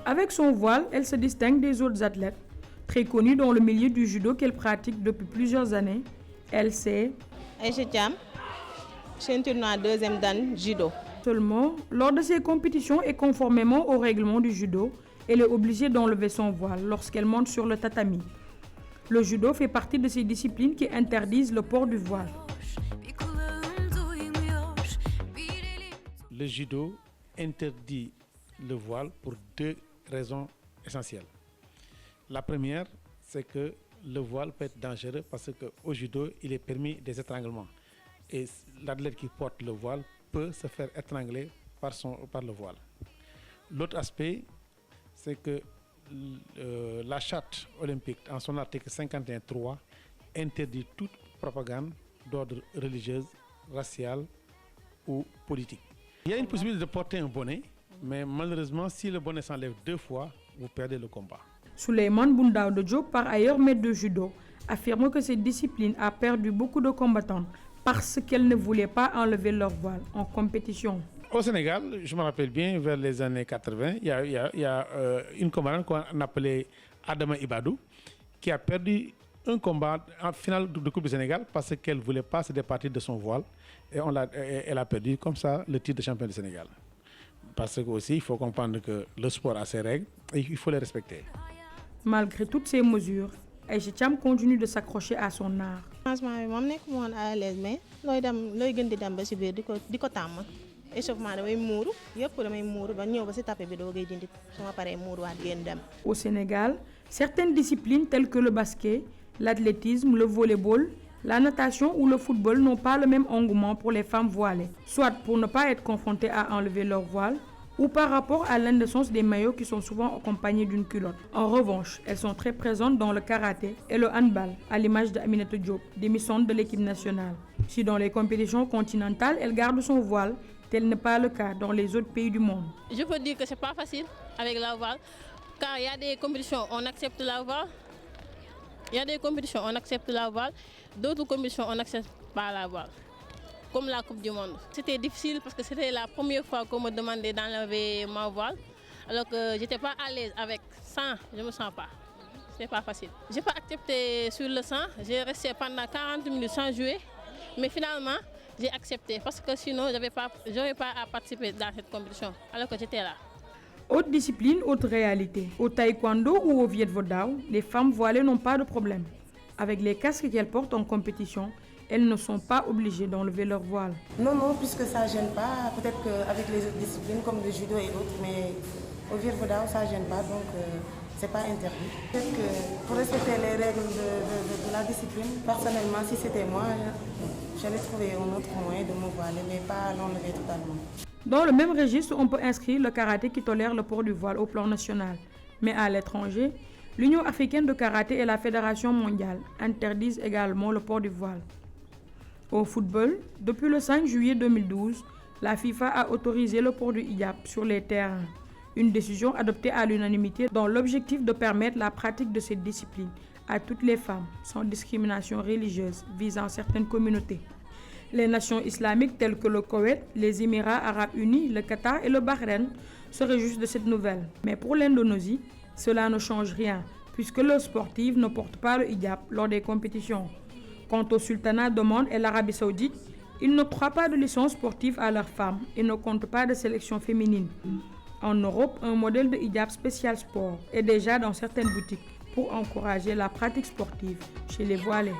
Avec son voile, elle se distingue des autres athlètes. Très connue dans le milieu du judo qu'elle pratique depuis plusieurs années, elle sait Aïcha Thiam, ceinture noire deuxième dan judo. Seulement, lors de ses compétitions et conformément au règlement du judo, elle est obligée d'enlever son voile lorsqu'elle monte sur le tatami. Le judo fait partie de ces disciplines qui interdisent le port du voile. Le judo interdit le voile pour deux raisons essentielles. La première, c'est que le voile peut être dangereux parce qu'au judo, il est permis des étranglements. Et l'athlète qui porte le voile peut se faire étrangler par le voile. L'autre aspect, c'est que la charte olympique, en son article 51.3, interdit toute propagande d'ordre religieuse, raciale ou politique. Il y a une possibilité de porter un bonnet, mais malheureusement, si le bonnet s'enlève 2 fois, vous perdez le combat. Souleymane Boundaoudou Diop, par ailleurs maître de judo, affirme que cette discipline a perdu beaucoup de combattants parce qu'elles ne voulaient pas enlever leur voile en compétition. Au Sénégal, je me rappelle bien, vers les années 80, il y a une combattante qu'on appelait Adama Ibadou, qui a perdu un combat en finale de Coupe du Sénégal parce qu'elle ne voulait pas se départir de son voile et elle a perdu comme ça le titre de champion du Sénégal. Parce que aussi, il faut comprendre que le sport a ses règles et il faut les respecter. Malgré toutes ces mesures, Aïcha Thiam continue de s'accrocher à son art. Franchement, je ne suis pas à l'aise, mais je suis dem ba ci biir diko tam. Échauffement damay muuru, yépp damay muuru ba ñëw ba ci tapé bi dogay dindi suma paré muuru waat gën dem. Au Sénégal, certaines disciplines telles que le basket, l'athlétisme, le volleyball, la natation ou le football n'ont pas le même engouement pour les femmes voilées, soit pour ne pas être confrontées à enlever leur voile, ou par rapport à l'indécence des maillots qui sont souvent accompagnés d'une culotte. En revanche, elles sont très présentes dans le karaté et le handball, à l'image d'Aminatou Diop, démissante de l'équipe nationale. Si dans les compétitions continentales, elle garde son voile, tel n'est pas le cas dans les autres pays du monde. Je peux dire que c'est pas facile avec la voile, car il y a des compétitions où on accepte la voile, d'autres compétitions on n'accepte pas la voile. Comme la Coupe du Monde. C'était difficile parce que c'était la première fois qu'on me demandait d'enlever ma voile. Alors que je n'étais pas à l'aise avec 100, je ne me sens pas. Ce n'est pas facile. Je n'ai pas accepté sur le 100, j'ai resté pendant 40 minutes sans jouer. Mais finalement, j'ai accepté parce que sinon, je n'aurais pas à participer dans cette compétition. Alors que j'étais là. Autre discipline, autre réalité. Au taekwondo ou au viet vo dao, les femmes voilées n'ont pas de problème. Avec les casques qu'elles portent en compétition, elles ne sont pas obligées d'enlever leur voile. Non, puisque ça ne gêne pas. Peut-être qu'avec les autres disciplines comme le judo et autres, mais au viet vo dao, ça ne gêne pas, donc ce n'est pas interdit. Peut-être que pour respecter les règles de la discipline, personnellement, si c'était moi, j'allais trouver un autre moyen de me voiler, mais pas l'enlever totalement. Dans le même registre, on peut inscrire le karaté qui tolère le port du voile au plan national. Mais à l'étranger, l'Union africaine de karaté et la Fédération mondiale interdisent également le port du voile. Au football, depuis le 5 juillet 2012, la FIFA a autorisé le port du hijab sur les terrains. Une décision adoptée à l'unanimité dans l'objectif de permettre la pratique de cette discipline à toutes les femmes, sans discrimination religieuse visant certaines communautés. Les nations islamiques telles que le Koweït, les Émirats arabes unis, le Qatar et le Bahreïn se réjouissent de cette nouvelle. Mais pour l'Indonésie, cela ne change rien, puisque leurs sportives ne portent pas le hijab lors des compétitions. Quant au sultanat d'Oman et l'Arabie saoudite, ils n'octroient pas de licence sportive à leurs femmes et ne comptent pas de sélection féminine. En Europe, un modèle de hijab spécial sport est déjà dans certaines boutiques pour encourager la pratique sportive chez les voilés.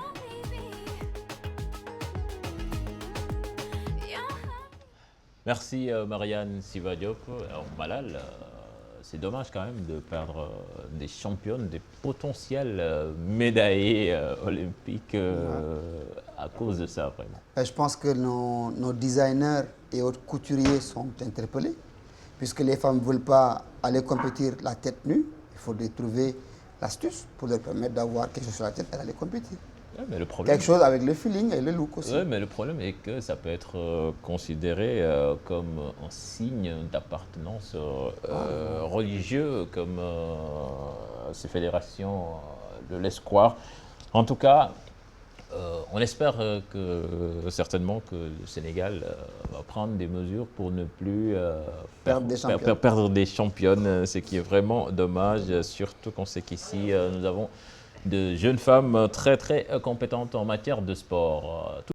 Merci Marianne Siva Diop. Alors Malal, c'est dommage quand même de perdre des championnes, des potentiels médaillés olympiques à cause de ça vraiment. Je pense que nos designers et autres couturiers sont interpellés, puisque les femmes ne veulent pas aller compétir la tête nue. Il faudrait trouver l'astuce pour leur permettre d'avoir quelque chose sur la tête et d'aller compétir. Ouais, mais le problème... Quelque chose avec le feeling et le look aussi. Oui, mais le problème est que ça peut être considéré comme un signe d'appartenance religieux, comme ces fédérations le laissent croire. En tout cas, On espère certainement que le Sénégal va prendre des mesures pour ne plus perdre des championnes, ce qui est vraiment dommage, surtout qu'on sait qu'ici, nous avons de jeunes femmes très très compétentes en matière de sport.